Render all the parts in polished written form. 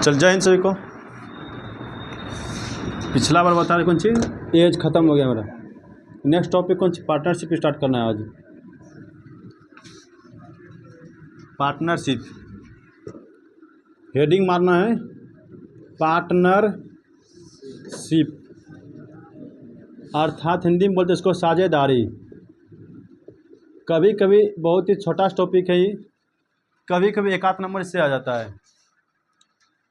चल जय हिंद सभी को। पिछला बार बता रहे कौन चीज़, एज ख़त्म हो गया मेरा। नेक्स्ट टॉपिक कौन सी, पार्टनरशिप स्टार्ट करना है आज। पार्टनरशिप हेडिंग मारना है, पार्टनरशिप अर्थात हिंदी में बोलते इसको साझेदारी। कभी कभी बहुत ही छोटा टॉपिक है ये, कभी कभी एक आध नंबर इससे आ जाता है,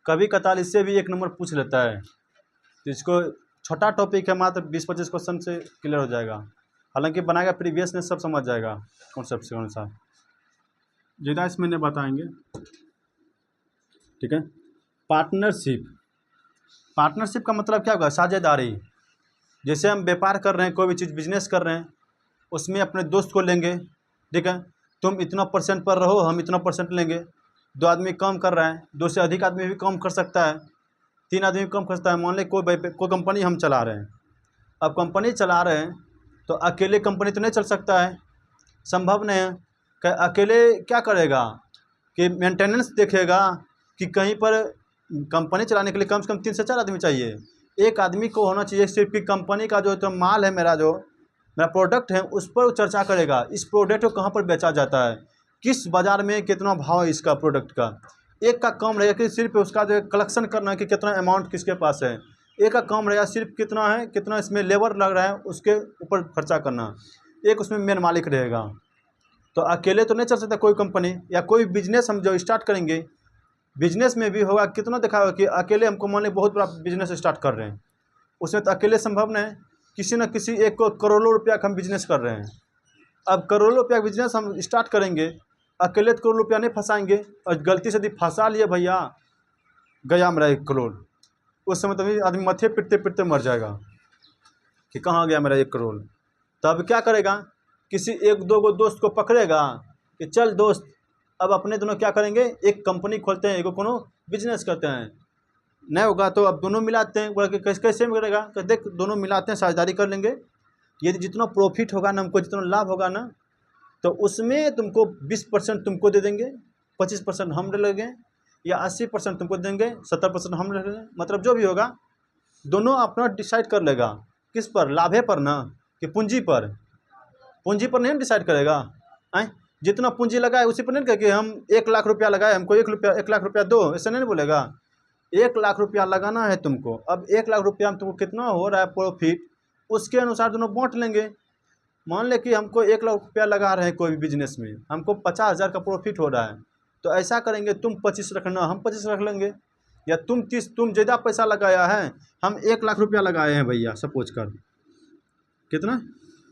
कभी कताल इससे भी एक नंबर पूछ लेता है। तो इसको छोटा टॉपिक है, मात्र 20-25 क्वेश्चन से क्लियर हो जाएगा। हालांकि बनाएगा प्रीवियस ने सब समझ जाएगा कॉन्सेप्ट से अनुसार, जितना इसमें नहीं बताएंगे। ठीक है। पार्टनरशिप, पार्टनरशिप का मतलब क्या होगा, साझेदारी। जैसे हम व्यापार कर रहे हैं, कोई भी चीज़ बिजनेस कर रहे हैं, उसमें अपने दोस्त को लेंगे। ठीक है, तुम इतना परसेंट पर रहो, हम इतना परसेंट लेंगे। 2 आदमी काम कर रहा है, 2 से अधिक आदमी भी काम कर सकता है, 3 आदमी भी काम कर सकता है। मान लें कोई कंपनी हम चला रहे हैं। अब कंपनी चला रहे हैं तो अकेले कंपनी तो नहीं चल सकता है, संभव नहीं है कि अकेले क्या करेगा कि मेंटेनेंस देखेगा कि कहीं पर कंपनी चलाने के लिए कम से कम 3 से 4 आदमी चाहिए। एक आदमी को होना चाहिए सिर्फ कि कंपनी का जो तो माल है, मेरा प्रोडक्ट है, उस पर चर्चा करेगा। इस प्रोडक्ट को कहाँ पर बेचा जाता है, किस बाज़ार में कितना भाव है इसका प्रोडक्ट का। एक का काम रहेगा कि सिर्फ उसका जो कलेक्शन करना है कि कितना अमाउंट किसके पास है। एक का काम रहेगा सिर्फ कितना है, कितना इसमें लेबर लग रहा है, उसके ऊपर खर्चा करना। एक उसमें मेन मालिक रहेगा। तो अकेले तो नहीं चल सकता कोई कंपनी या कोई बिजनेस हम जो स्टार्ट करेंगे। बिजनेस में भी होगा, कितना देखा होगा कि अकेले हमको मान ली बहुत बड़ा बिजनेस स्टार्ट कर रहे हैं, उसमें तो अकेले संभव नहीं। किसी न किसी एक को करोड़ों रुपया का हम बिजनेस कर रहे हैं। अब करोड़ों रुपया का बिजनेस हम स्टार्ट करेंगे, अकेले तो करोड़ रुपया नहीं फंसाएंगे। और गलती से यदि फंसा लिए भैया, गया मेरा 1 करोड़, उस समय तभी आदमी मथे पिटते पिटते मर जाएगा कि कहाँ गया मेरा 1 करोड़। तब क्या करेगा, किसी 1-2 को दोस्त को पकड़ेगा कि चल दोस्त, अब अपने दोनों क्या करेंगे, एक कंपनी खोलते हैं, एक कोनो बिजनेस करते हैं। नहीं होगा तो अब दोनों मिलाते हैं। बोला कि कैसे मिलेगा, कि देख दोनों मिलाते हैं, साझेदारी कर लेंगे। यदि जितना प्रॉफिट होगा ना, हमको जितना लाभ होगा ना, तो उसमें तुमको 20% तुमको दे देंगे, 25% हम ले लेंगे, या 80% तुमको देंगे, 70% हम ले लेंगे। मतलब जो भी होगा दोनों अपना डिसाइड कर लेगा। किस पर, लाभे पर ना कि पूंजी पर। पूंजी पर नहीं डिसाइड करेगा। आए जितना पूंजी लगाए उसी पर नहीं कहे कि हम 1 लाख रुपया लगाए, हमको 1 लाख रुपया दो, ऐसा नहीं बोलेगा। 1 लाख रुपया लगाना है तुमको। अब 1 लाख रुपया में तुमको कितना हो रहा है प्रॉफिट, उसके अनुसार दोनों बांट लेंगे। मान ले कि हमको 1 लाख रुपया लगा रहे हैं कोई भी बिजनेस में, हमको 50,000 का प्रॉफिट हो रहा है, तो ऐसा करेंगे तुम 25 रखना, हम 25 रख लेंगे। या तुम 30, तुम ज़्यादा पैसा लगाया है, हम 1 लाख रुपया लगाए हैं भैया, सपोज कर कितना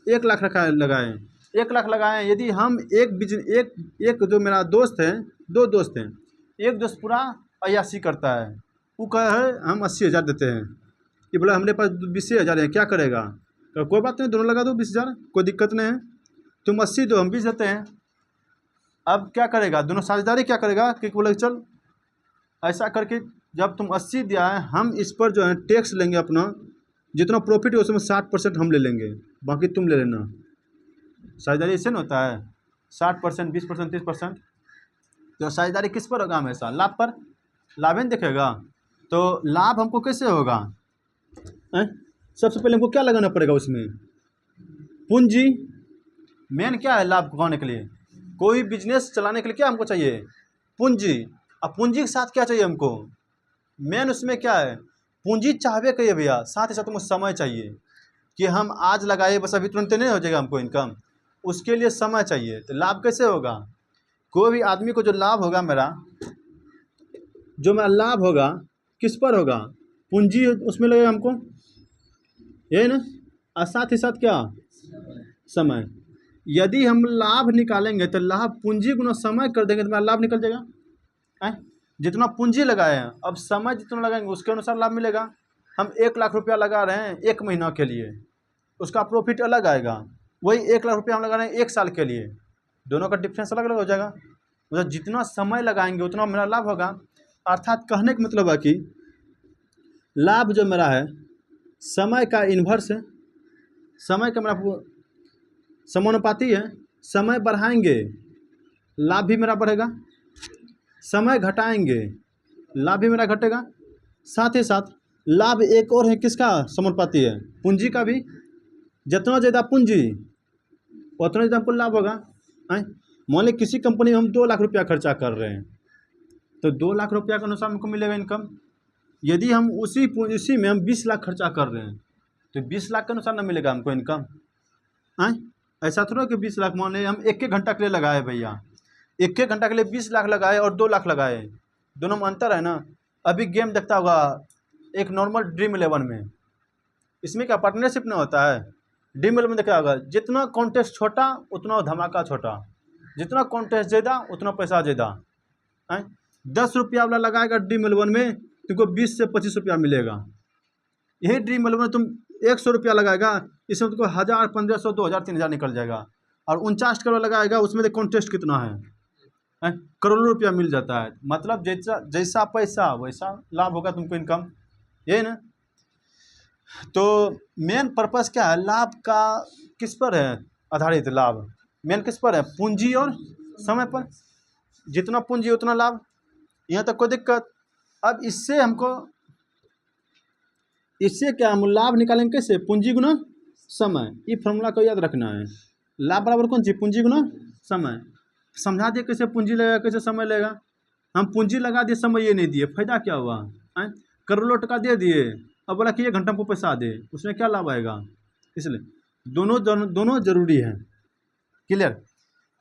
1 लाख लगाए हैं, 1 लाख लगाए हैं। यदि हम एक जो मेरा दोस्त है, 2 दोस्त हैं, एक दोस्त पूरा अय्यासी करता है, वो कहे है हम 80,000 देते हैं, ये बोला हमारे पास 20,000 है, क्या करेगा। तो कोई बात नहीं, दोनों लगा दो 20,000, कोई दिक्कत नहीं है। तुम 80 दो, हम 20 देते हैं। अब क्या करेगा, दोनों साझेदारी क्या करेगा कि बोले चल ऐसा करके, जब तुम 80 दिया है, हम इस पर जो है टैक्स लेंगे अपना, जितना प्रॉफिट है उसमें 60% हम ले लेंगे, बाकी तुम ले लेना। साझेदारी इससे नहीं होता है, 60%, 20%, 30%। तो साझेदारी किस पर होगा, हमेशा लाभ पर। लाभ नहीं देखेगा तो लाभ हमको कैसे होगा, सबसे पहले हमको क्या लगाना पड़ेगा उसमें, पूंजी। मेन क्या है लाभ कमाने के लिए, कोई बिजनेस चलाने के लिए क्या हमको चाहिए, पूंजी। अब पूंजी के साथ क्या चाहिए हमको, मेन उसमें क्या है, पूंजी चाहबे कहिए भैया, साथ ही साथ हमको समय चाहिए कि हम आज लगाए बस अभी तुरंत नहीं हो जाएगा हमको इनकम, उसके लिए समय चाहिए। तो लाभ कैसे होगा, कोई भी आदमी को जो लाभ होगा मेरा, जो मेरा लाभ होगा किस पर होगा, पूंजी उसमें लगेगा हमको, यही ना। और साथ ही साथ क्या, समय। यदि हम लाभ निकालेंगे तो लाभ पूंजी गुना समय कर देंगे तो मेरा लाभ निकल जाएगा। जितना पूंजी लगाए हैं, अब समय जितना लगाएंगे उसके अनुसार लाभ मिलेगा। हम 1 लाख रुपया लगा रहे हैं 1 महीना के लिए, उसका प्रॉफिट अलग आएगा। वही 1 लाख रुपया हम लगा रहे हैं 1 साल के लिए, दोनों का डिफरेंस अलग अलग हो जाएगा। मतलब जितना समय लगाएंगे उतना मेरा लाभ होगा। अर्थात कहने का मतलब है कि लाभ जो मेरा है समय का इन्वर्स है, समय का मेरा समानुपाती है। समय बढ़ाएंगे लाभ भी मेरा बढ़ेगा, समय घटाएंगे लाभ भी मेरा घटेगा। साथ ही साथ लाभ एक और है, किसका समानुपाती है? पूंजी का भी। जितना ज़्यादा पूंजी उतना ज़्यादा हमको लाभ होगा। हैं, मान ली किसी कंपनी में हम 2 लाख रुपया खर्चा कर रहे हैं, तो 2 लाख रुपया के अनुसार हमको मिलेगा इनकम। यदि हम उसी में हम 20 लाख खर्चा कर रहे हैं, तो 20 लाख के अनुसार ना मिलेगा हमको इनकम। हैं, ऐसा थोड़ा कि 20 लाख मान लें हम 1-1 घंटा के लिए लगाए भैया, 1-1 घंटा के लिए 20 लाख लगाए और 2 लाख लगाए, दोनों में अंतर है ना। अभी गेम देखता होगा एक नॉर्मल ड्रीम 11 में, इसमें क्या पार्टनरशिप नहीं होता है? ड्रीम 11 में देखा होगा, जितना कॉन्टेस्ट छोटा उतना धमाका छोटा, जितना कॉन्टेस्ट ज़्यादा उतना पैसा ज़्यादा। हैं, 10 रुपया वाला लगाएगा ड्रीम 11 में, तुमको 20 से 25 रुपया मिलेगा। यही ड्रीम 11 में तुम 100 रुपया लगाएगा, इसमें तुमको 1000, 1500, 2000, 3000 निकल जाएगा। और 49 करोड़ लगाएगा, उसमें तो कॉन्टेस्ट कितना है? करोड़ों रुपया मिल जाता है। मतलब जैसा जैसा पैसा वैसा लाभ होगा तुमको इनकम, यही ना। तो मेन पर्पस क्या है लाभ का? किस पर है आधारित लाभ? मेन किस पर है? पूंजी और समय पर। जितना पूंजी उतना लाभ, यहाँ तक कोई दिक्कत। अब इससे क्या हम लाभ निकालेंगे? कैसे? पूंजी गुना समय। ये फॉर्मूला को याद रखना है। लाभ बराबर कौन चीज? पूंजी गुना समय। समझा दिए कैसे पूंजी लगेगा, कैसे समय लगेगा। हम पूंजी लगा दिए, समय ये नहीं दिए, फायदा क्या हुआ? करोड़ों टका दे दिए, अब बोला कि 1 घंटा हमको पैसा दे, उसमें क्या लाभ आएगा? इसलिए दोनों जरूरी है। क्लियर?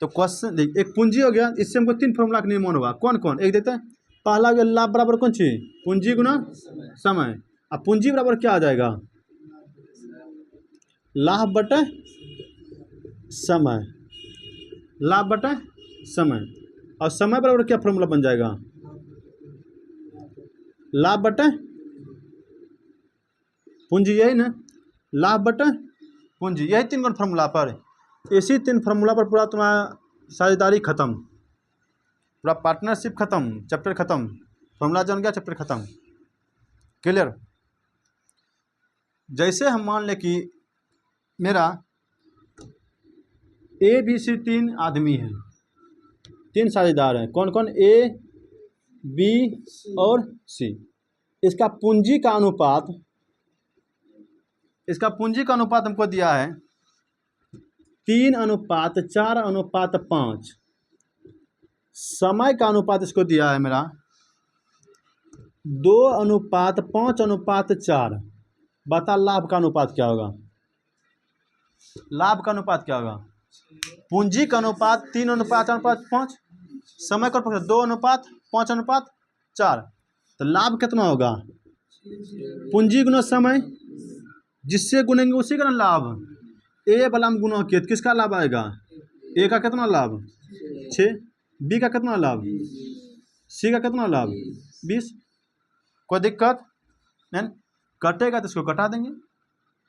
तो क्वेश्चन देख, एक पूंजी हो गया, इससे हमको 3 फॉर्मूला का निर्माण होगा। कौन कौन? एक देते हैं, पहला हो गया लाभ बराबर कौन चीज? पूंजी गुना समय। अब पूंजी बराबर क्या आ जाएगा? लाभ बटे समय। लाभ बटे समय। और समय बराबर क्या फॉर्मूला बन जाएगा? लाभ बटे पूंजी, यही ना। लाभ बटे पूंजी, यही 3 फॉर्मूला पर, इसी 3 फॉर्मूला पर पूरा तुम्हारा साझेदारी खत्म, पूरा पार्टनरशिप खत्म, चैप्टर खत्म। फॉर्मूला जान गया, चैप्टर खत्म। क्लियर? जैसे हम मान लें कि मेरा ABC 3 आदमी हैं, 3 साझेदार हैं। कौन कौन? A, B और C। इसका पूंजी का अनुपात हमको दिया है 3:4:5। समय का अनुपात इसको दिया है मेरा 2:5:4। बता लाभ का अनुपात क्या होगा? लाभ का अनुपात क्या होगा? पूंजी का अनुपात 3:4:5, समय का अनुपात 2:5:4। तो लाभ कितना होगा? पूंजी गुना समय, जिससे गुनेंगे उसी का ना लाभ। ए वाला में गुना किया, किसका लाभ आएगा? ए का कितना लाभ? 6। बी का कितना लाभ? सी का कितना लाभ? 20। कोई दिक्कत नहीं? कटेगा तो इसको कटा देंगे।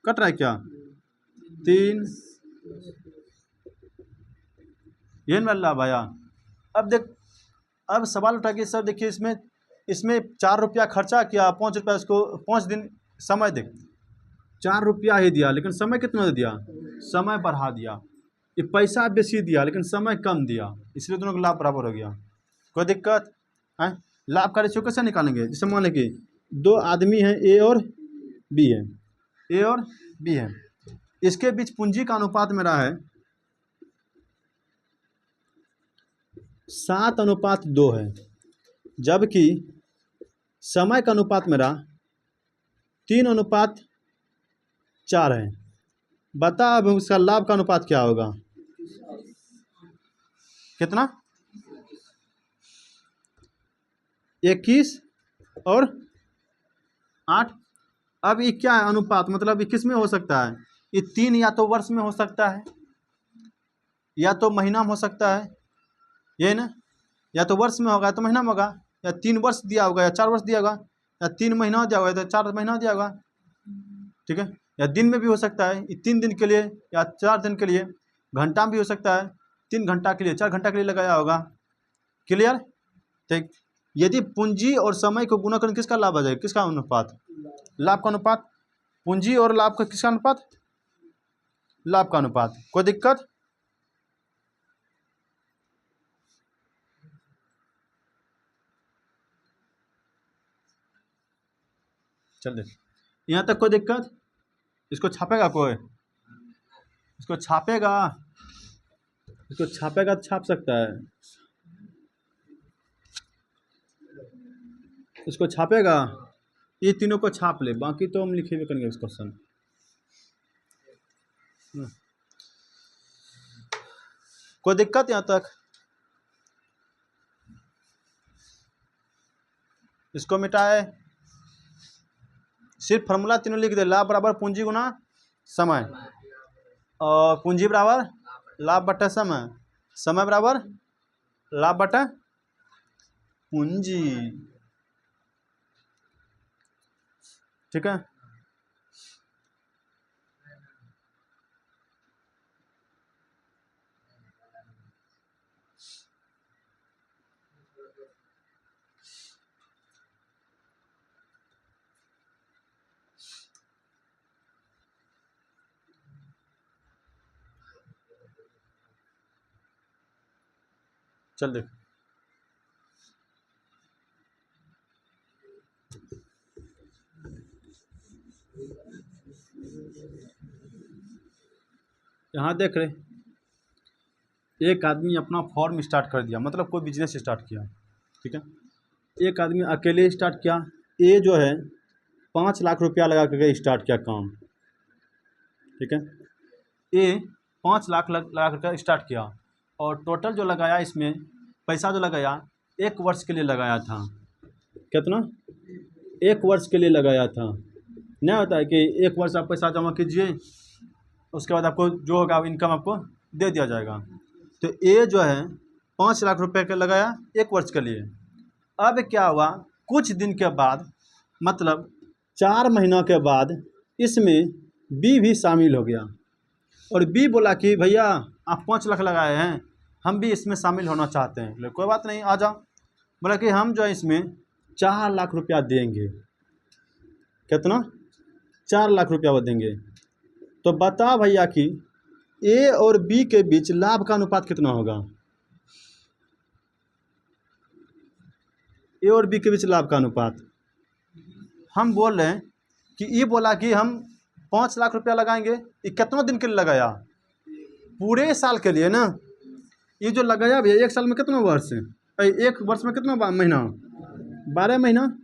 कट रहा है क्या? 3, ये ना लाभ आया। अब देख, अब सवाल उठा कि सर देखिए इसमें 4 रुपया खर्चा किया, 5 रुपया इसको 5 दिन समय दे, 4 रुपया ही दिया, लेकिन समय कितना दिया? समय बढ़ा दिया। ये पैसा बेसी दिया लेकिन समय कम दिया, इसलिए दोनों का लाभ बराबर हो गया। कोई दिक्कत है? लाभ का रेशियो कैसे निकालेंगे? जैसे मान लें कि 2 आदमी हैं, A और B है, A और B है, इसके बीच पूंजी का अनुपात मेरा है 7:2 है, जबकि समय का अनुपात मेरा 3:4 है। बता अब उसका लाभ का अनुपात क्या होगा? कितना? 21 और 8। अब ये क्या है अनुपात? मतलब ये किस में हो सकता है? ये 3 या तो वर्ष में हो सकता है, या तो महीना में हो सकता है, ये ना। या तो वर्ष में होगा तो महीना में होगा, या 3 वर्ष दिया होगा या 4 वर्ष दिया होगा, या 3 महीना दिया होगा तो 4 महीना दिया होगा। ठीक है? या दिन में भी हो सकता है, 3 दिन के लिए या 4 दिन के लिए। घंटा में भी हो सकता है, 3 घंटा के लिए, 4 घंटा के लिए लगाया होगा। क्लियर? ठीक। यदि पूंजी और समय को गुना करें, किसका लाभ आ जाएगा? किसका अनुपात? लाभ का अनुपात। पूंजी और लाभ का किसका अनुपात? लाभ का अनुपात। कोई दिक्कत? चल देख, यहाँ तक कोई दिक्कत? इसको छापेगा कोई? इसको छापेगा? इसको छापेगा तो छाप सकता है, इसको छापेगा? ये तीनों को छाप ले, बाकी तो हम लिखे हुए करेंगे इस क्वेश्चन। कोई दिक्कत यहाँ तक? इसको मिटाए, सिर्फ फार्मूला तीनों लिख दे। लाभ बराबर पूंजी गुना समय, और पूंजी बराबर लाभ बटा समय, समय बराबर लाभ बटा पूंजी। ठीक है, चल देख। यहाँ देख रहे, एक आदमी अपना फॉर्म स्टार्ट कर दिया, मतलब कोई बिजनेस स्टार्ट किया। ठीक है, एक आदमी अकेले स्टार्ट किया, ये जो है 5 लाख रुपया लगा करके स्टार्ट किया काम। ठीक है, ये 5 लाख लगा करके स्टार्ट किया, और टोटल जो लगाया इसमें पैसा जो लगाया 1 वर्ष के लिए लगाया था। कितना? 1 वर्ष के लिए लगाया था। नहीं होता है कि 1 वर्ष आप पैसा जमा कीजिए, उसके बाद आपको जो होगा इनकम आपको दे दिया जाएगा। तो ये जो है 5 लाख रुपए का लगाया 1 वर्ष के लिए। अब क्या हुआ, कुछ दिन के बाद, मतलब 4 महीनों के बाद इसमें बी भी शामिल हो गया, और बी बोला कि भैया आप 5 लाख लगाए हैं, हम भी इसमें शामिल होना चाहते हैं। बोले कोई बात नहीं, आ जाओ। बोला कि हम जो है इसमें 4 लाख रुपया देंगे। कितना? 4 लाख रुपया वो देंगे। तो बता भैया कि ए और बी के बीच लाभ का अनुपात कितना होगा? ए और बी के बीच लाभ का अनुपात हम बोल रहे हैं कि ये बोला कि हम 5 लाख रुपया लगाएंगे। ये कितना दिन के लिए लगाया? पूरे साल के लिए ना। ये जो लगाया भैया 1 साल में कितना वर्ष है? 1 वर्ष में कितना महीना? 12 महीना।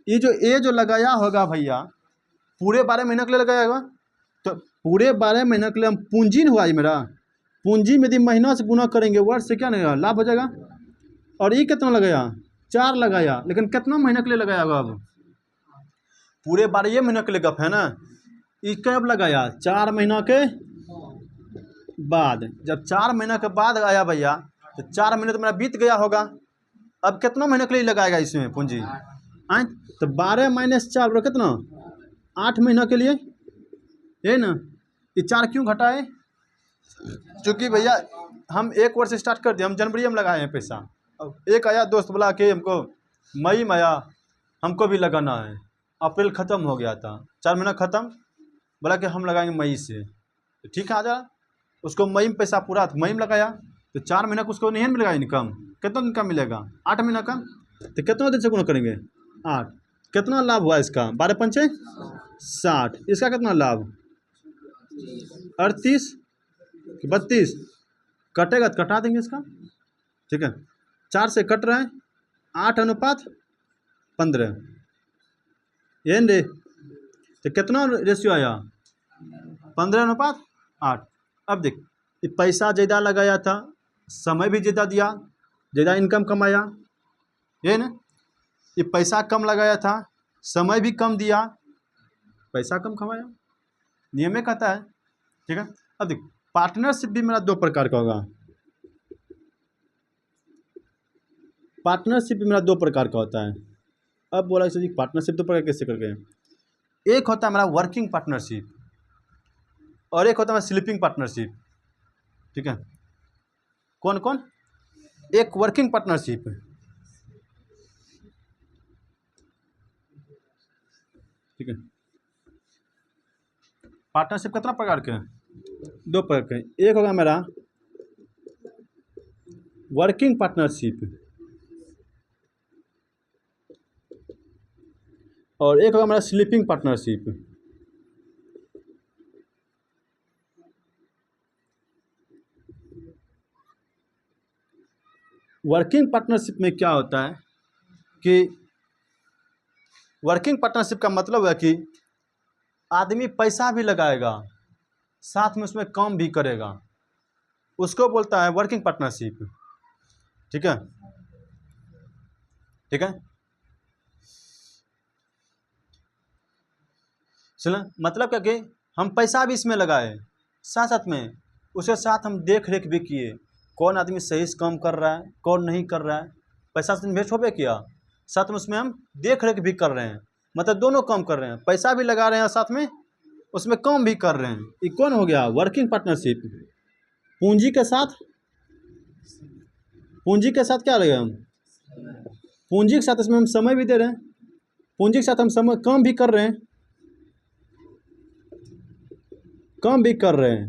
ये जो ए जो लगाया होगा भैया पूरे 12 महीने के लिए लगाया होगा। तो पूरे 12 महीने के लिए हम पूंजी हुआ ये मेरा, पूंजी में यदि महीना से गुना करेंगे वर्ष से क्या नहीं लाभ हो जाएगा। और ये कितना लगाया? 4 लगाया, लेकिन कितना महीने के लिए लगाया होगा? अब पूरे 12 महीने के लिए गप है ना। ये कब लगाया? 4 महीना के बाद। जब 4 महीने के बाद आया भैया, तो 4 महीने तो मेरा बीत गया होगा। अब कितना महीने के लिए लगाएगा इसमें पूंजी? आए तो 12 - 4 कितना? 8 महीना के लिए है ना। ये 4 क्यों घटाए? क्योंकि भैया हम 1 वर्ष स्टार्ट कर दिए, हम जनवरी में लगाए हैं पैसा। अब एक आया दोस्त बोला कि हमको मई में आया, हमको भी लगाना है। अप्रैल ख़त्म हो गया था, 4 महीना ख़त्म, बोला कि हम लगाएंगे मई से। तो ठीक है, आ जा। उसको मई में पैसा पूरा था, मई में लगाया, तो 4 महीना को उसको नहीं मिलेगा इनकम। कितना दिन का मिलेगा? 8 महीना का। तो कितना दिन से गुना करेंगे? 8। कितना लाभ हुआ इसका? 12 पंचे 60। इसका कितना लाभ? 38 कि 32? कटेगा तो कटा देंगे इसका। ठीक है, 4 से कट रहा है, 8:15 ये रे। तो कितना रेशियो आया? 15:8। अब देख, ये पैसा ज़्यादा लगाया था, समय भी ज़्यादा दिया, ज़्यादा इनकम कमाया, ये ना। ये पैसा कम लगाया था, समय भी कम दिया, पैसा कम कमाया, नियम में कहता है। ठीक है, अब देख पार्टनरशिप भी मेरा 2 प्रकार का होगा। पार्टनरशिप भी मेरा 2 प्रकार का होता है। अब बोला सर जी पार्टनरशिप 2 प्रकार कैसे कर गए? एक होता है मेरा वर्किंग पार्टनरशिप, और एक होता है स्लीपिंग पार्टनरशिप। ठीक है, कौन कौन? एक वर्किंग पार्टनरशिप, ठीक है। पार्टनरशिप कितना प्रकार के हैं? 2 प्रकार के। एक होगा मेरा वर्किंग पार्टनरशिप, और एक होगा हमारा स्लीपिंग पार्टनरशिप। वर्किंग पार्टनरशिप में क्या होता है कि वर्किंग पार्टनरशिप का मतलब है कि आदमी पैसा भी लगाएगा, साथ में उसमें काम भी करेगा, उसको बोलता है वर्किंग पार्टनरशिप। ठीक है, ठीक है। चलो, मतलब क्या कि हम पैसा भी इसमें लगाए, साथ साथ में उसके साथ हम देख रेख भी किए, कौन आदमी सही से काम कर रहा है, कौन नहीं कर रहा है। पैसा से इन्वेस्ट हो भी किया, साथ में उसमें हम देख रेख भी कर रहे हैं, मतलब दोनों काम कर रहे हैं, पैसा भी लगा रहे हैं, साथ में उसमें काम भी कर रहे हैं। ये कौन हो गया? Working partnership. पूंजी के साथ, पूंजी के साथ क्या रहेगा? हम पूंजी के साथ इसमें हम समय भी दे रहे हैं, पूंजी के साथ हम समय काम भी कर रहे हैं, काम भी कर रहे हैं।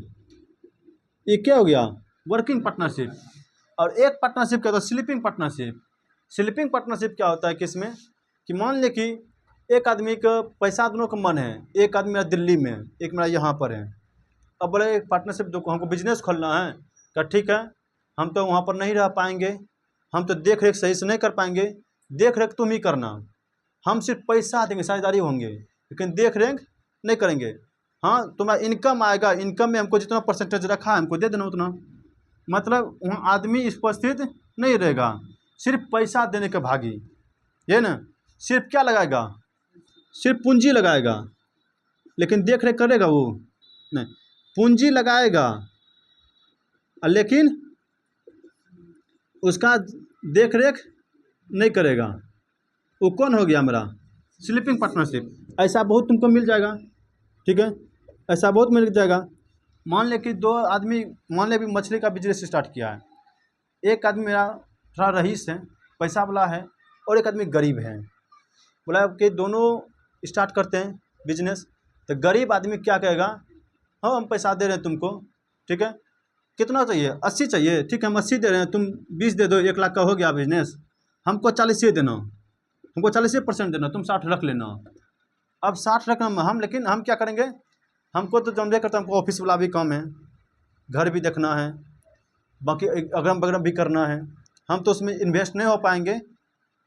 ये क्या हो गया? Working partnership. और एक पार्टनरशिप क्या होता है? Sleeping partnership. स्लीपिंग पार्टनरशिप क्या होता है कि इसमें कि मान ले कि एक आदमी का पैसा दोनों का मन है, एक आदमी मेरा दिल्ली में है, एक मेरा यहाँ पर है। अब बोले एक पार्टनरशिप दो, हमको बिजनेस खोलना है, क्या ठीक है, हम तो वहाँ पर नहीं रह पाएंगे, हम तो देख रेख सही से नहीं कर पाएंगे, देख रेख तुम ही करना, हम सिर्फ पैसा देंगे, साझेदारी होंगे, लेकिन देख रेख नहीं करेंगे। हाँ, तुम्हारा इनकम आएगा, इनकम में हमको जितना परसेंटेज रखा है हमको दे देना उतना। मतलब वहाँ आदमी उपस्थित नहीं रहेगा, सिर्फ पैसा देने के भागी, ये ना, सिर्फ क्या लगाएगा? सिर्फ पूंजी लगाएगा, लेकिन देख रेख करेगा वो नहीं। पूंजी लगाएगा लेकिन उसका देख रेख नहीं करेगा। वो कौन हो गया? मेरा स्लीपिंग पार्टनरशिप। ऐसा बहुत तुमको मिल जाएगा, ठीक है, ऐसा बहुत मिल जाएगा। मान ले कि दो आदमी, मान ले भी मछली का बिजनेस स्टार्ट किया है, एक आदमी मेरा थोड़ा रईस है, पैसा वाला है, और एक आदमी गरीब है। बोला कि दोनों स्टार्ट करते हैं बिजनेस, तो गरीब आदमी क्या कहेगा? हाँ, हम पैसा दे रहे हैं तुमको, ठीक है, कितना चाहिए? 80 चाहिए, ठीक है, हम 80 दे रहे हैं, तुम 20 दे दो, 1 लाख का हो गया बिजनेस। हमको 40 ही देना, हमको 40% देना, तुम 60 रख लेना। अब 60 रकम हम, लेकिन हम क्या करेंगे? हमको तो जमले करता, हमको ऑफिस वाला भी काम है, घर भी देखना है, बाकी अगरम बगरम भी करना है, हम तो उसमें इन्वेस्ट नहीं हो पाएंगे,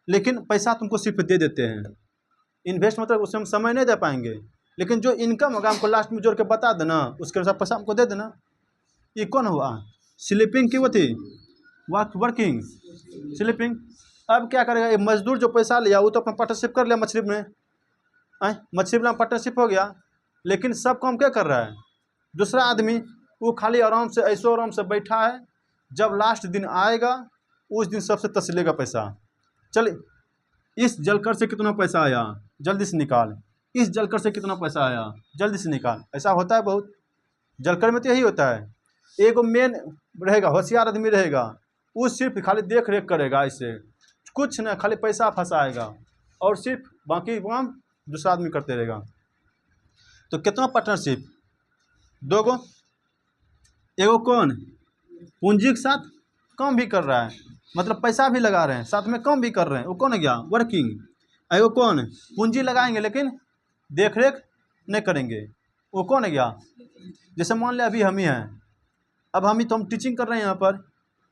लेकिन पैसा तुमको सिर्फ दे देते हैं। इन्वेस्ट मतलब उसमें हम समय नहीं दे पाएंगे, लेकिन जो इनकम होगा हमको लास्ट में जोड़ के बता देना, उसके अनुसार पैसा हमको दे देना। ये कौन हुआ? स्लीपिंग की वो थी, वर्किंग, स्लीपिंग। अब क्या करेगा? ये मजदूर जो पैसा लिया वो तो अपना पार्टनरशिप कर लिया मछली में, मछली में पार्टनरशिप हो गया, लेकिन सब काम क्या कर रहा है? दूसरा आदमी वो खाली आराम से, ऐसो आराम से बैठा है, जब लास्ट दिन आएगा उस दिन सबसे तसलेगा पैसा। चल, इस जलकर से कितना पैसा आया, जल्दी से निकाल, इस जलकर से कितना पैसा आया, जल्दी से निकाल। ऐसा होता है बहुत, जलकर में तो यही होता है। एक मेन रहेगा, होशियार आदमी रहेगा, वो सिर्फ खाली देख रेख करेगा, इससे कुछ ना, खाली पैसा फंसाएगा, और सिर्फ बाकी काम दूसरा आदमी करते रहेगा। तो कितना पार्टनरशिप? दो गो। एगो कौन? पूंजी के साथ काम भी कर रहा है, मतलब पैसा भी लगा रहे हैं, साथ में काम भी कर रहे हैं, वो कौन है गया? वर्किंग। एगो कौन? पूंजी लगाएंगे लेकिन देख रेख नहीं करेंगे, वो कौन है गया? जैसे मान ले अभी हम ही हैं, अब हम ही तो हम टीचिंग कर रहे हैं यहाँ पर,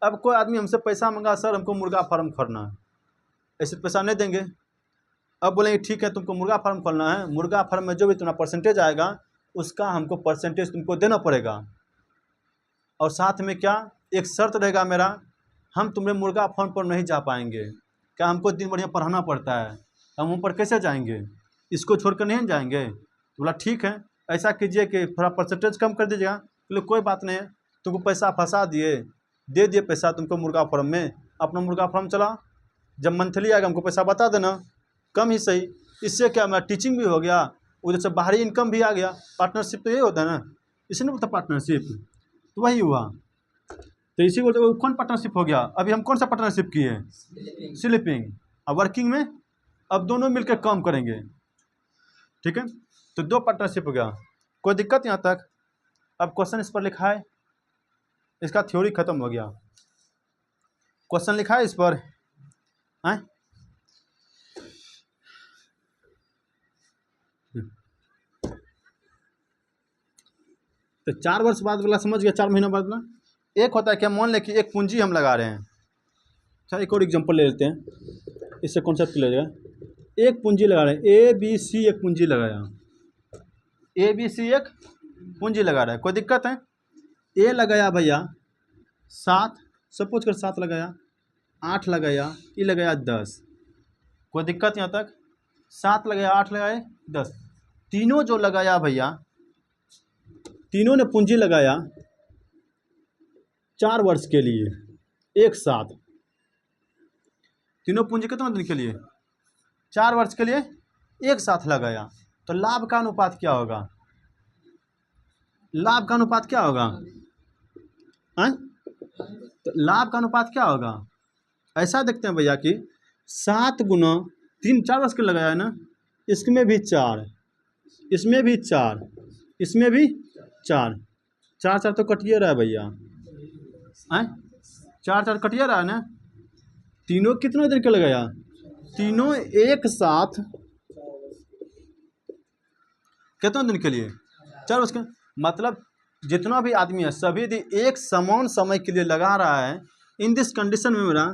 अब कोई आदमी हमसे पैसा मंगा, सर हमको मुर्गा फार्म खोलना है, ऐसे पैसा नहीं देंगे। अब बोलेंगे ठीक है, तुमको मुर्गा फार्म खोलना है, मुर्गा फार्म में जो भी तुम्हारा परसेंटेज आएगा उसका हमको परसेंटेज तुमको देना पड़ेगा, और साथ में क्या, एक शर्त रहेगा मेरा, हम तुम्हें मुर्गा फार्म पर नहीं जा पाएंगे, क्या हमको दिन बढ़िया पढ़ाना पड़ता है, हम वहाँ पर कैसे जाएंगे, इसको छोड़कर नहीं जाएंगे। तो बोला ठीक है, ऐसा कीजिए कि थोड़ा परसेंटेज कम कर दीजिएगा। बोले कोई बात नहीं है, तुमको पैसा फंसा दिए, दे दिए पैसा तुमको मुर्गा फार्म में, अपना मुर्गा फार्म चला, जब मंथली आएगा हमको पैसा बता देना, कम ही सही। इससे क्या, मेरा टीचिंग भी हो गया, उधर से बाहरी इनकम भी आ गया। पार्टनरशिप तो यही होता है ना, इसी ने बोलता पार्टनरशिप, तो वही हुआ। तो इसी बोलते कौन पार्टनरशिप हो गया? अभी हम कौन सा पार्टनरशिप किए? स्लीपिंग। अब वर्किंग में अब दोनों मिलकर काम करेंगे, ठीक है, तो दो पार्टनरशिप हो गया। कोई दिक्कत यहाँ तक? अब क्वेश्चन इस पर लिखा है, इसका थ्योरी खत्म हो गया, क्वेश्चन लिखा है इस पर, हैं? तो 4 वर्ष बाद वाला समझ गया, 4 महीना बाद ना। एक होता है क्या, मान लें कि एक पूंजी हम लगा रहे हैं। अच्छा, एक और एग्जांपल ले लेते हैं, इससे कॉन्सेप्ट क्लियर हो जाएगा। एक पूंजी लगा रहे हैं, ABC एक पूंजी लगाया, ABC एक पूंजी लगा रहा है, कोई दिक्कत है? ए लगाया भैया 7, सपोज कर 7 लगाया, 8 लगाया, ये लगाया 10, कोई दिक्कत यहाँ तक? 7 लगाया, 8 लगाए, 10, तीनों जो लगाया भैया, तीनों ने पूंजी लगाया 4 वर्ष के लिए एक साथ। तीनों पूंजी कितने दिन के लिए? 4 वर्ष के लिए एक साथ लगाया। तो लाभ का अनुपात क्या होगा? लाभ का अनुपात क्या होगा? तो लाभ का अनुपात क्या होगा? ऐसा देखते हैं भैया कि 7 गुना 3, 4 वर्ष के लगाया है ना, इसमें भी 4, इसमें भी 4, इसमें भी 4, 4 4 तो कटिए रहा है भैया, 4 4 कटिए रहा है ना। तीनों कितने दिन के लगाया? तीनों एक साथ कितने दिन के लिए? 4 वर्ष के। मतलब जितना भी आदमी है सभी एक समान समय के लिए लगा रहा है। इन दिस कंडीशन में मेरा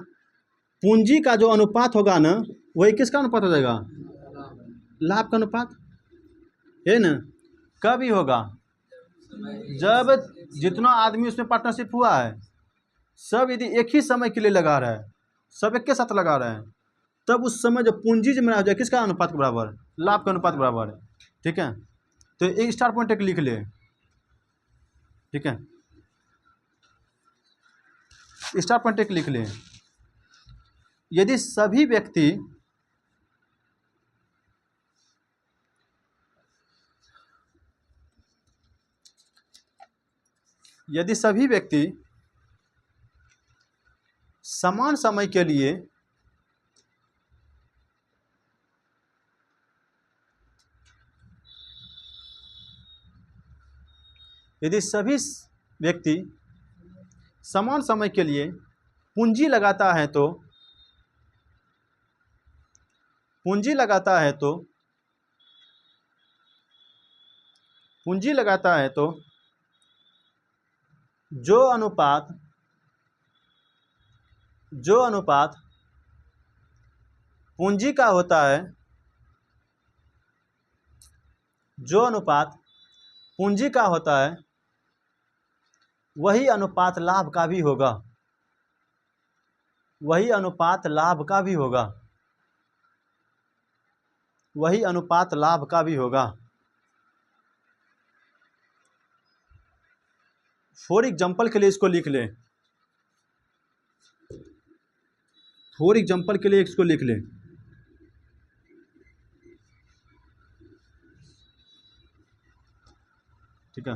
पूंजी का जो अनुपात होगा ना, वही किसका अनुपात हो जाएगा? लाभ का अनुपात है ना। कब ही होगा? जब जितना आदमी उसमें पार्टनरशिप हुआ है सब यदि एक ही समय के लिए लगा रहा है, सब एक के साथ लगा रहे हैं, तब उस समय जब पूंजी जब मेरा हो जाए किसका अनुपात के बराबर? लाभ का अनुपात बराबर है। ठीक है, तो एक स्टार पॉइंट एक लिख ले। ठीक है, स्टार पॉइंट एक लिख ले। यदि सभी व्यक्ति समान समय के लिए समान समय के लिए पूंजी लगाता है तो पूंजी लगाता है तो जो अनुपात पूंजी का होता है, जो अनुपात पूंजी का होता है वही अनुपात लाभ का भी होगा, वही अनुपात लाभ का भी होगा, वही अनुपात लाभ का भी होगा। फॉर एग्जाम्पल के लिए इसको लिख लें, फॉर एग्जाम्पल के लिए इसको लिख लें। ठीक है,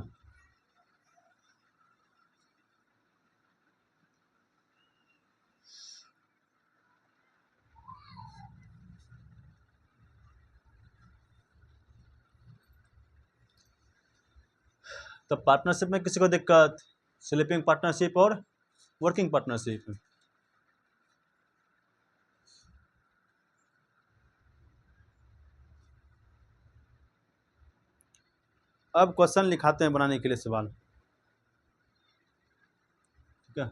तो पार्टनरशिप में किसी को दिक्कत? स्लीपिंग पार्टनरशिप और वर्किंग पार्टनरशिप। अब क्वेश्चन लिखाते हैं बनाने के लिए सवाल। ठीक है,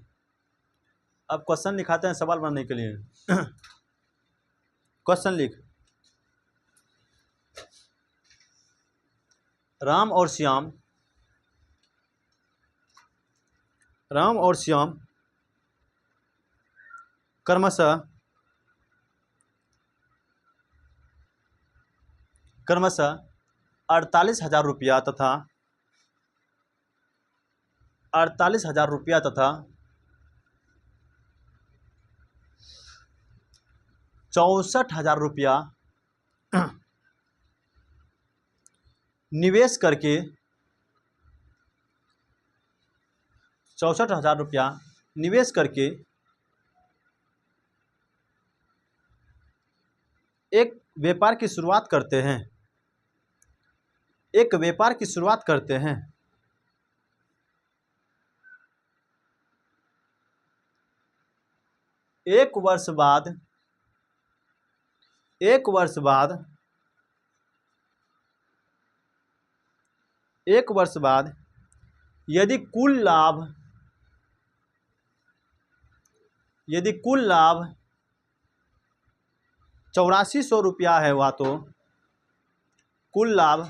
अब क्वेश्चन लिखाते हैं सवाल बनाने के लिए। क्वेश्चन लिख, राम और श्याम क्रमशः 48,000 रुपया तथा 64,000 रुपया निवेश करके 64,000 रुपया निवेश करके एक व्यापार की शुरुआत करते हैं, एक व्यापार की शुरुआत करते हैं। एक वर्ष बाद 1 वर्ष बाद यदि कुल लाभ 8400 रुपया है हुआ तो कुल लाभ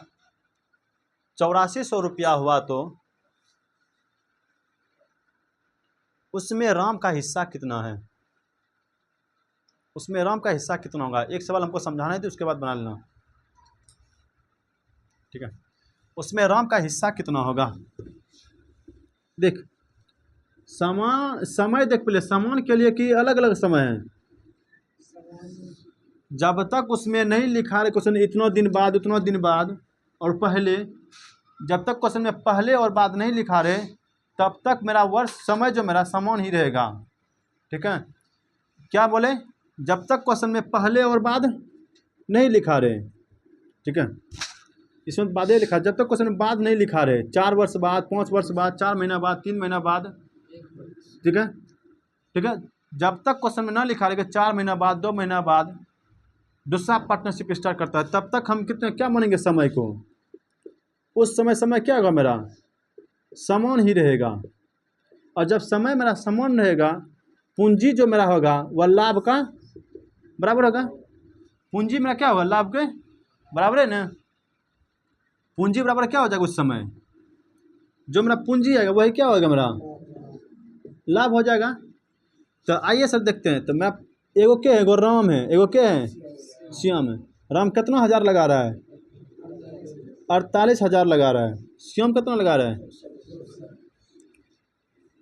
8400 रुपया हुआ तो उसमें राम का हिस्सा कितना है? उसमें राम का हिस्सा कितना होगा? एक सवाल हमको समझाना है तो उसके बाद बना लेना, ठीक है। उसमें राम का हिस्सा कितना होगा? देख समय देख, पहले समान के लिए कि अलग अलग समय है। जब तक उसमें नहीं लिखा रहे क्वेश्चन इतना दिन बाद उतना दिन बाद और पहले, जब तक क्वेश्चन में पहले और बाद नहीं लिखा रहे तब तक मेरा वर्ष समय जो मेरा समान ही रहेगा, ठीक है। क्या बोले? जब तक क्वेश्चन में पहले और बाद नहीं लिखा रहे, ठीक है, इसमें बाद लिखा, जब तक क्वेश्चन में बाद नहीं लिखा रहे 4 वर्ष बाद, 5 वर्ष बाद, 4 महीना बाद, 3 महीना बाद, ठीक है, ठीक है। जब तक क्वेश्चन में ना लिखा रहे 4 महीना बाद, 2 महीना बाद दूसरा पार्टनरशिप स्टार्ट करता है, तब तक हम कितने क्या मानेंगे समय को? उस समय क्या होगा? मेरा समान ही रहेगा। और जब समय मेरा समान रहेगा, पूंजी जो मेरा होगा वह लाभ का बराबर होगा। पूंजी मेरा क्या होगा? लाभ के बराबर है ना। पूंजी बराबर क्या हो जाएगा? उस समय जो मेरा पूंजी आएगा वही क्या होगा? मेरा लाभ हो जाएगा। तो आइए सर देखते हैं। तो मैं एगो क्या है? एगो राम है, एगो क्या है? श्याम है। राम कितना हज़ार लगा रहा है? 48,000 लगा रहा है। श्याम कितना लगा रहा है?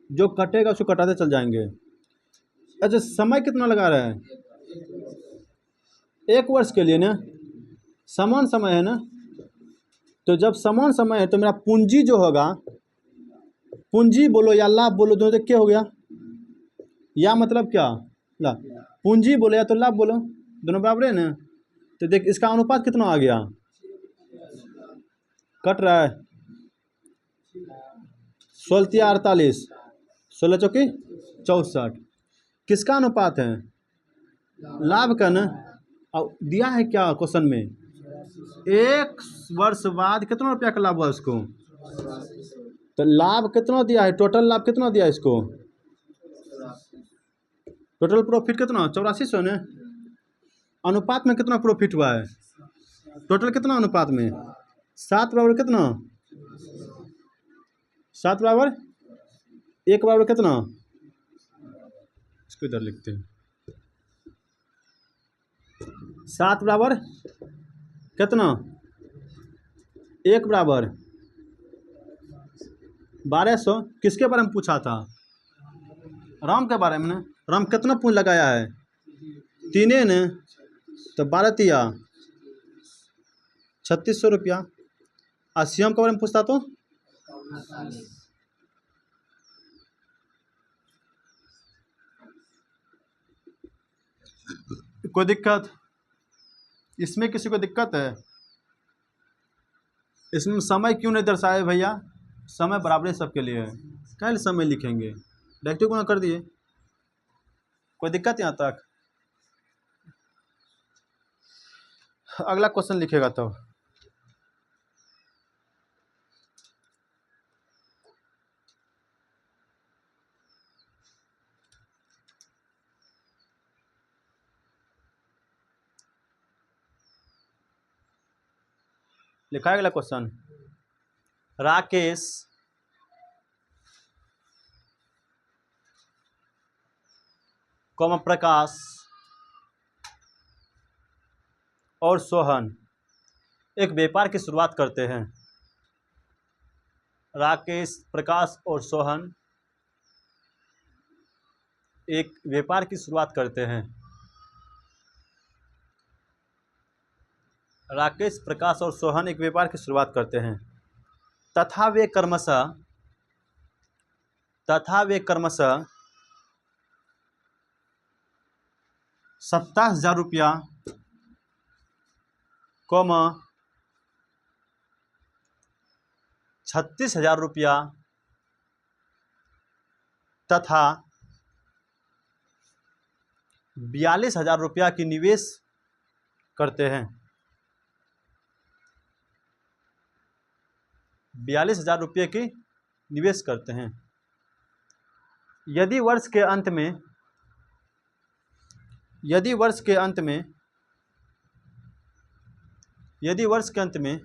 जो कटेगा उसको कटाते चल जाएंगे। अच्छा, समय कितना लगा रहा है? 1 वर्ष के लिए ना, समान समय है ना। तो जब समान समय है तो मेरा पूंजी जो होगा, पूंजी बोलो या लाभ बोलो, दोनों क्या हो गया? या मतलब क्या? लाभ। पूंजी बोलो या तो लाभ बोलो, दोनों बराबर है ना। तो देख इसका अनुपात कितना आ गया? कट रहा है 16 48, 16 चौकी 64। किसका अनुपात है? लाभ का ना। और दिया है क्या क्वेश्चन में? 1 वर्ष बाद कितना रुपया का लाभ हुआ उसको? तो लाभ कितना दिया है? टोटल लाभ कितना दिया है इसको? टोटल प्रॉफिट कितना? 8400 ने। अनुपात में कितना प्रॉफिट हुआ है? टोटल कितना अनुपात में? 7 बराबर कितना? 7 बराबर 1 बराबर कितना? इसको इधर लिखते हैं। 7 बराबर कितना? 1 बराबर 1200। किसके बारे में पूछा था? राम के बारे में ना। राम कितना पूंज लगाया है? 3 ने। तो 12 तिया 3600 रुपया। और श्याम के बारे में पूछता तो कोई दिक्कत? इसमें किसी को दिक्कत है? इसमें समय क्यों नहीं दर्शाए भैया? समय बराबर सबके लिए है। कल समय लिखेंगे, डायरेक्टिव गुना कर दिए। कोई दिक्कत यहाँ तक? अगला क्वेश्चन लिखेगा तो लिखा है अगला क्वेश्चन। राकेश प्रकाश और सोहन एक व्यापार की शुरुआत करते हैं। राकेश, प्रकाश और सोहन एक व्यापार की शुरुआत करते हैं। राकेश, प्रकाश और सोहन एक व्यापार की शुरुआत करते हैं तथा वे क्रमशः 27,000 रुपया 36,000 रुपया तथा 42,000 रुपया की निवेश करते हैं। 42,000 रुपये की निवेश करते हैं। यदि वर्ष के अंत में यदि वर्ष के अंत में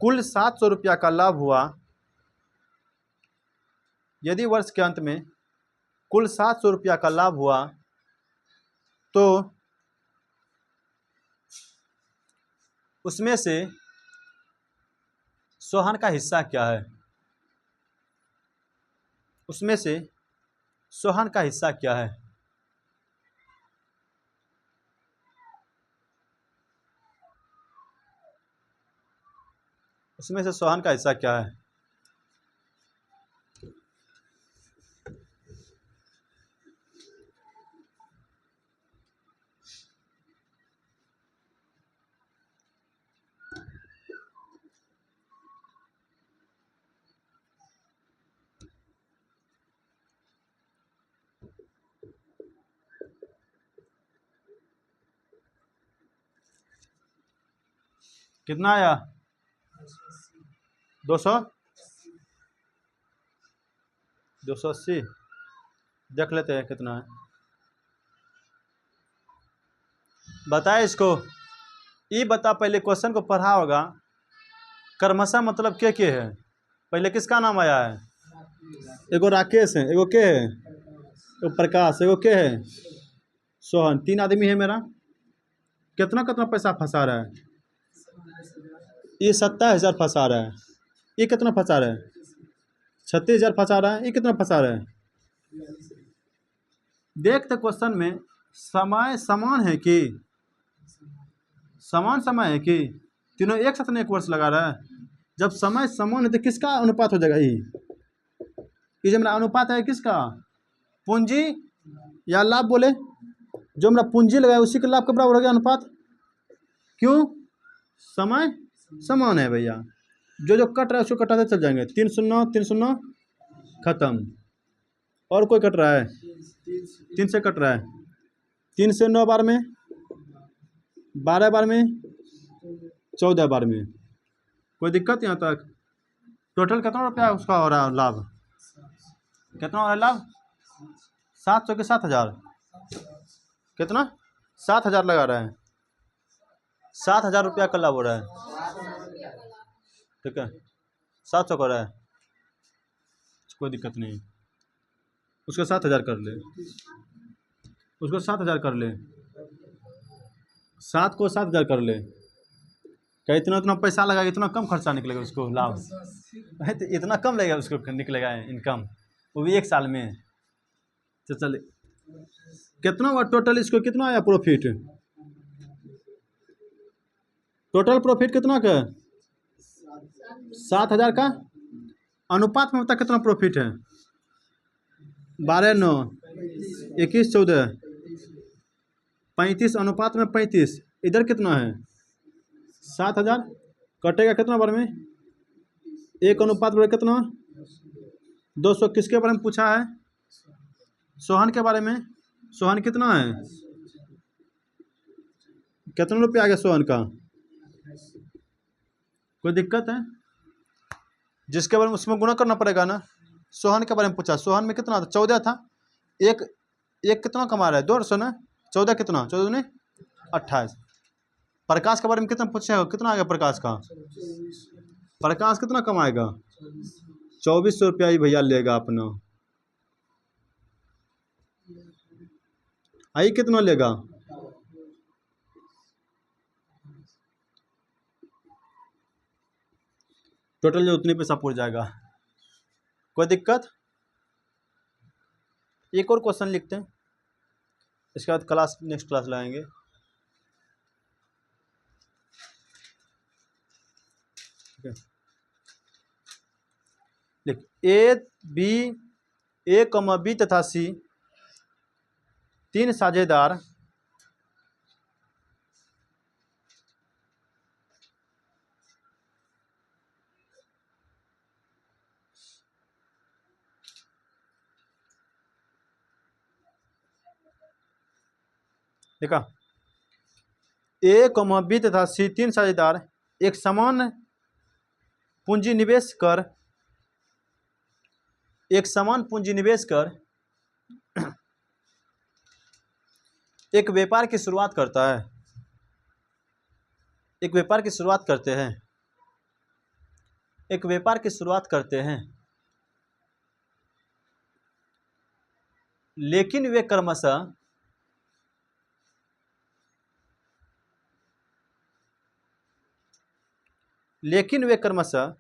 कुल 700 रुपया का लाभ हुआ, यदि वर्ष के अंत में कुल 700 रुपया का लाभ हुआ तो उसमें से सोहन का हिस्सा क्या है? उसमें से सोहन का हिस्सा क्या है? उसमें से सोहन का हिस्सा क्या है? कितना आया? 280। देख लेते हैं कितना है। बताए इसको। ये बता, पहले क्वेश्चन को पढ़ा होगा। कर्मशः मतलब के है? पहले किसका नाम आया है? एगो राकेश है, एगो के है? एगो प्रकाश, एगो के है? सोहन। 3 आदमी है मेरा। कितना कितना पैसा फंसा रहा है? ये 27,000 फंसा रहा है। ये कितना फंसा रहा है? 36,000 फंसा रहा है। ये कितना फंसा रहा है? देखते क्वेश्चन में समय समान है कि समय है कि तीनों एक साथ में 1 वर्ष लगा रहा है। जब समय समान है तो किसका अनुपात हो जाएगा? ये जो मेरा अनुपात है किसका? पूंजी या लाभ बोले? जो मेरा पूंजी लगाया उसी के लाभ के बराबर हो गया अनुपात। क्यों? समय समान है भैया। जो कट रहा है उसको कटाते चल जाएंगे। 3 शून्य 3 शून्य खत्म। और कोई कट रहा है? 3 से कट रहा है। 3 से 9 बार में, 12 बार में, 14 बार में। कोई दिक्कत यहाँ तक? टोटल कितना रुपया उसका हो रहा है लाभ? कितना हो रहा है लाभ? 700 के 7,000। कितना? 7,000 लगा रहा है। 7,000 रुपया का लाभ हो रहा है। ठीक है, 700 का रहा है। कोई दिक्कत नहीं। उसको 7,000 कर ले। उसको 7,000 कर ले। 7 को 7,000 कर ले। क्या इतना पैसा लगा, इतना कम खर्चा निकलेगा उसको लाभ? तो इतना कम लगेगा उसको निकलेगा इनकम, वो भी 1 साल में। तो चले कितना हुआ टोटल? इसको कितना आया प्रॉफिट? टोटल प्रॉफिट कितना का? 7,000 का। अनुपात में बता कितना प्रॉफिट है? 12 9 21 14 35 अनुपात में 35। इधर कितना है? 7,000 कटेगा कितना बार में? 1 अनुपात में कितना? 200। किसके बारे में पूछा है? सोहन के बारे में। सोहन कितना है? कितना रुपया आ गया सोहन का? कोई दिक्कत है? जिसके बारे में उसमें गुणा करना पड़ेगा ना। सोहन के बारे में पूछा। सोहन में कितना था? 14 था। एक कितना कमा रहा है? 200 ना। 14 कितना? 14 ने 28। प्रकाश के बारे में कितना पूछा? कितना आ गया प्रकाश का? प्रकाश कितना कमाएगा? 2400 रुपया ही भैया लेगा अपना। आई कितना लेगा? टोटल जो उतनी पैसा पूछ जाएगा। कोई दिक्कत? एक और क्वेश्चन लिखते हैं, इसके बाद नेक्स्ट क्लास लाएंगे। लिख ए कमा बी तथा सी 3 साझेदार देखा। ए कमा बी तथा सी 3 साझेदार एक समान पूंजी निवेश कर, एक समान पूंजी निवेश कर एक व्यापार की शुरुआत करता है, एक व्यापार की शुरुआत करते हैं, एक व्यापार की शुरुआत करते हैं, लेकिन वे क्रमशः लेकिन वे क्रमशः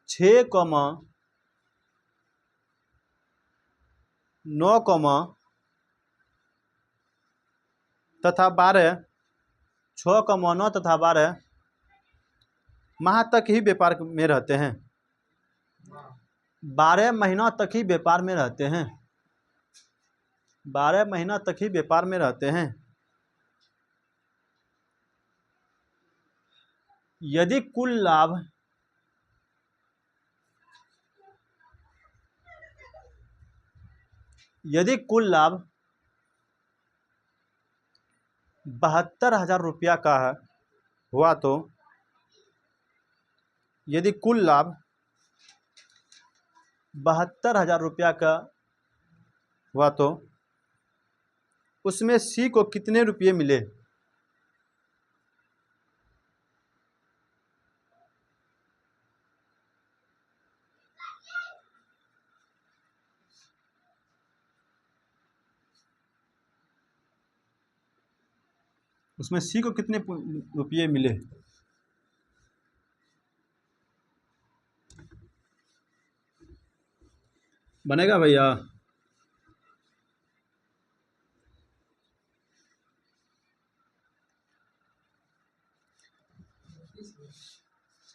6, 9, तथा 12, 6, 9 तथा 12 माह तक ही व्यापार में रहते हैं, 12 महीना तक ही व्यापार में रहते हैं, 12 महीना तक ही व्यापार में रहते हैं। यदि कुल लाभ यदि कुल लाभ 72,000 रुपया का हुआ तो यदि कुल लाभ 72,000 रुपया का हुआ तो उसमें सी को कितने रुपये मिले? उसमें सी को कितने रुपये मिले? बनेगा भैया?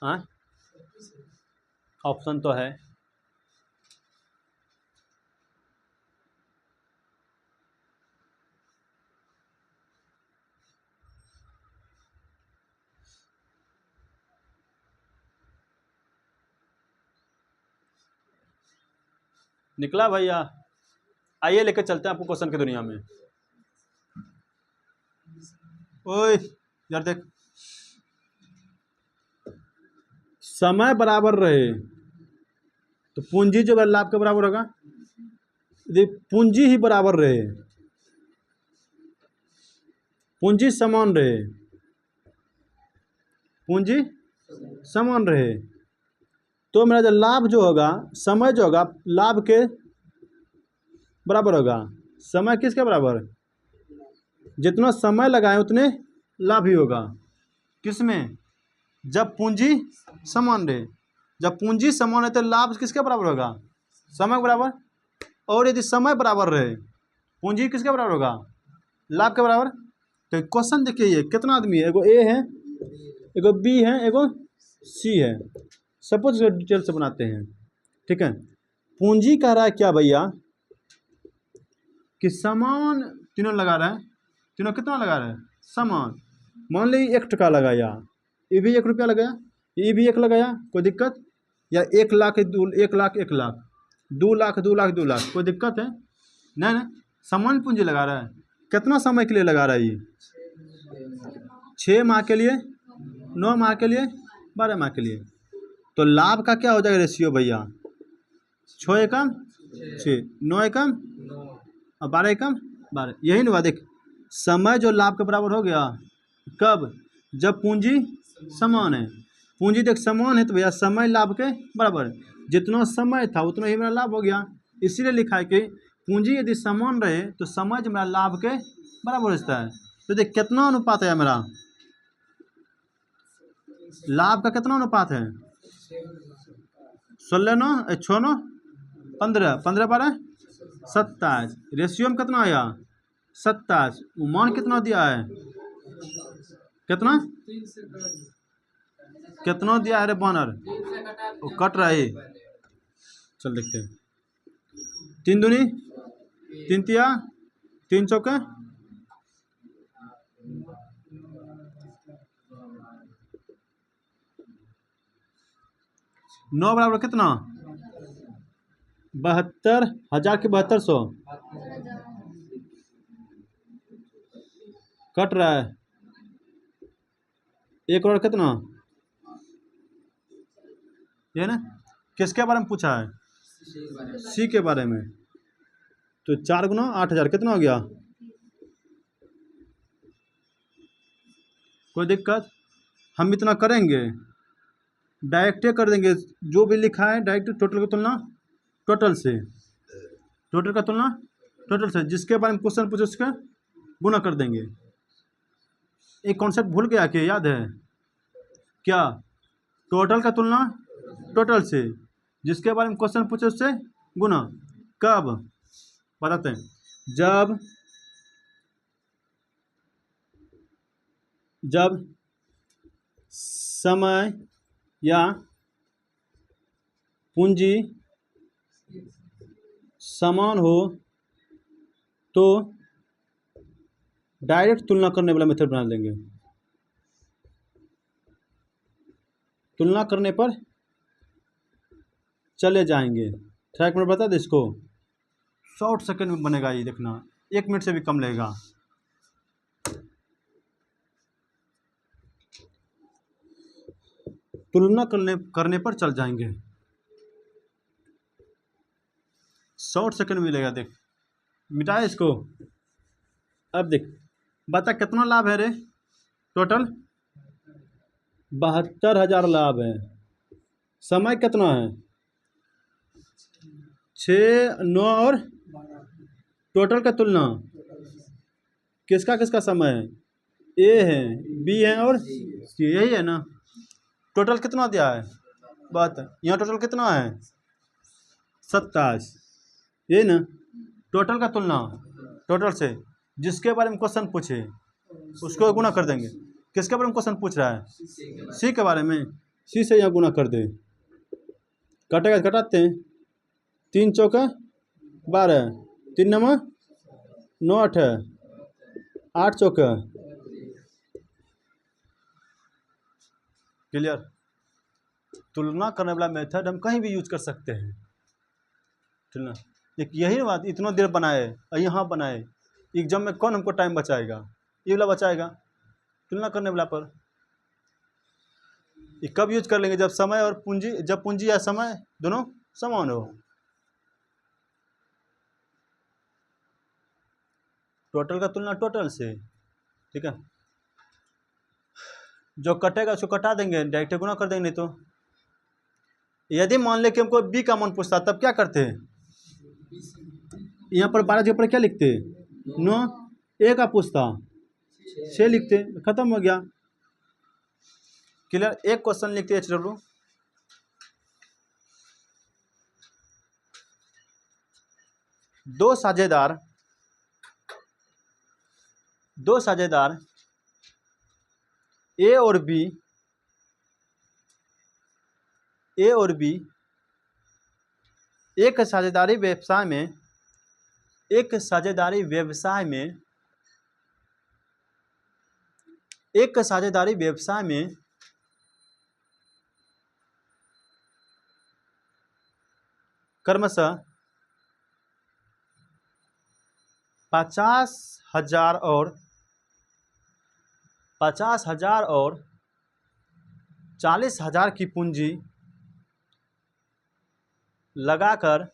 हाँ, ऑप्शन तो है। निकला भैया? आइए लेकर चलते हैं आपको क्वेश्चन की दुनिया में। ओए यार देख, समय बराबर रहे तो पूंजी जो है लाभ के बराबर होगा। यदि पूंजी ही बराबर रहे, पूंजी समान रहे, पूंजी समान रहे तो मेरा जो लाभ जो होगा, समय जो होगा लाभ के बराबर होगा। समय किसके बराबर? जितना समय लगाए उतने लाभ ही होगा। किसमें? जब पूंजी समान रहे। जब पूंजी समान है तो लाभ किसके बराबर होगा? समय के बराबर। और यदि समय बराबर रहे, पूंजी किसके बराबर होगा? लाभ के बराबर। तो क्वेश्चन देखिए, ये कितना आदमी है? एगो ए है, एगो बी है, एगो सी है। सपोज डिटेल से बनाते हैं, ठीक है। पूंजी कह रहा है क्या भैया कि समान तीनों लगा रहे हैं। तीनों कितना लगा रहे हैं? समान। मान लीजिए 1 टका लगाया, ये भी 1 रुपया लगाया, ये भी 1 लगाया, कोई दिक्कत? या 1 लाख 1 लाख 1 लाख, 2 लाख 2 लाख 2 लाख, कोई दिक्कत है? नहीं ना, समान पूंजी लगा रहा है। कितना समय के लिए लगा रहा है ये? 6 माह के लिए, 9 माह के लिए, 12 माह के लिए। तो लाभ का क्या हो जाएगा रेशियो भैया? 6 एकम 6, 9 एकम और 12 एकम 12। यही ना देख, समय जो लाभ के बराबर हो गया। कब? जब पूंजी समान है। पूंजी देख समान है तो भैया समय लाभ के बराबर है। जितना समय था उतना ही मेरा लाभ हो गया। इसीलिए लिखा है कि पूंजी यदि समान रहे तो समय जो मेरा लाभ के बराबर होता है। तो देख कितना अनुपात है मेरा लाभ का? कितना अनुपात है? 16, 9, 6, 9, 15, 15, 12, 27। रेशियो में कितना आया? 27। मान कितना दिया है? कितना कितना दिया है रे बानर? वो कट रहा है। चल देखते हैं। 3 दूनी 3 तिया 3 चौके 9 बराबर कितना? 72,000 की 7200 कट रहा है। 1 करोड़ कितना? ये ना, किसके बारे में पूछा है? सी के बारे में। तो 4 गुना 8,000 कितना हो गया? कोई दिक्कत? हम इतना करेंगे, डायरेक्ट कर देंगे, जो भी लिखा है डायरेक्ट टोटल की तुलना टोटल से, टोटल का तुलना टोटल से, जिसके बारे में क्वेश्चन पूछे उसका गुना कर देंगे। एक कॉन्सेप्ट भूल गया कि याद है क्या? टोटल का तुलना टोटल से, जिसके बारे में क्वेश्चन पूछे उससे गुना। कब? बताते हैं। जब समय या पूंजी समान हो तो डायरेक्ट तुलना करने वाला मेथड बना देंगे। तुलना करने पर चले जाएंगे। ट्रैक में बता दे इसको, शॉर्ट सेकंड में बनेगा ये, देखना 1 मिनट से भी कम लगेगा। तुलना करने पर चल जाएंगे, शॉर्ट सेकंड में मिलेगा। देख, मिटाए इसको। अब देख, बता कितना लाभ है रे? टोटल 72,000 लाभ है। समय कितना है? 6, 9 और टोटल का तुलना किसका किसका समय है? ए है, बी है और सी, यही है ना। टोटल कितना दिया है? बात यहाँ टोटल कितना है? 27, यही ना। टोटल का तुलना टोटल से, जिसके बारे में क्वेश्चन पूछे उसको गुना कर देंगे। किसके बारे में क्वेश्चन पूछ रहा है? सी के बारे में। सी से यहाँ गुना कर दे, कटेगा कटाते हैं। 3 चौका 12, 3 नवा 9 8, 8 चौका। क्लियर? तुलना करने वाला मेथड हम कहीं भी यूज कर सकते हैं। तुलना, एक यही बात इतना देर बनाए और यहाँ बनाए, एग्जाम में कौन हमको टाइम बचाएगा? ये वाला बचाएगा, तुलना करने वाला पर। ये कब यूज कर लेंगे? जब समय और पूंजी, जब पूंजी या समय दोनों समान हो। टोटल का तुलना टोटल से, ठीक है। जो कटेगा उसको कटा देंगे, डायरेक्ट गुना कर देंगे। नहीं तो यदि मान ले कि हमको बी का मान पूछता, तब क्या करते हैं? यहाँ पर 12 के ऊपर क्या लिखते? 9। ए का पूछता 6 लिखते, खत्म हो गया। क्लियर? एक क्वेश्चन लिखते HW, दो साझेदार ए और बी एक साझेदारी व्यवसाय में क्रमशः 50,000 और 40,000 की पूंजी लगाकर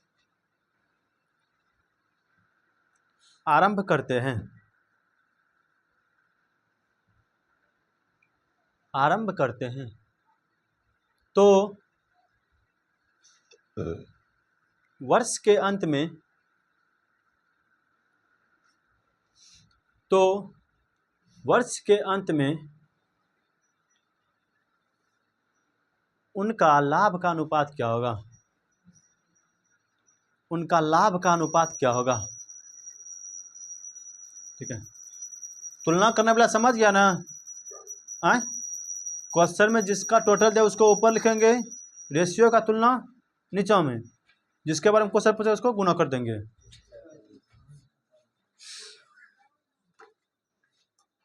आरंभ करते हैं तो वर्ष के अंत में उनका लाभ का अनुपात क्या होगा? ठीक है। तुलना करने वाला समझ गया ना? क्वेश्चन में जिसका टोटल दे उसको ऊपर लिखेंगे, रेशियो का तुलना नीचे में, जिसके बारे में क्वेश्चन पूछे उसको गुना कर देंगे।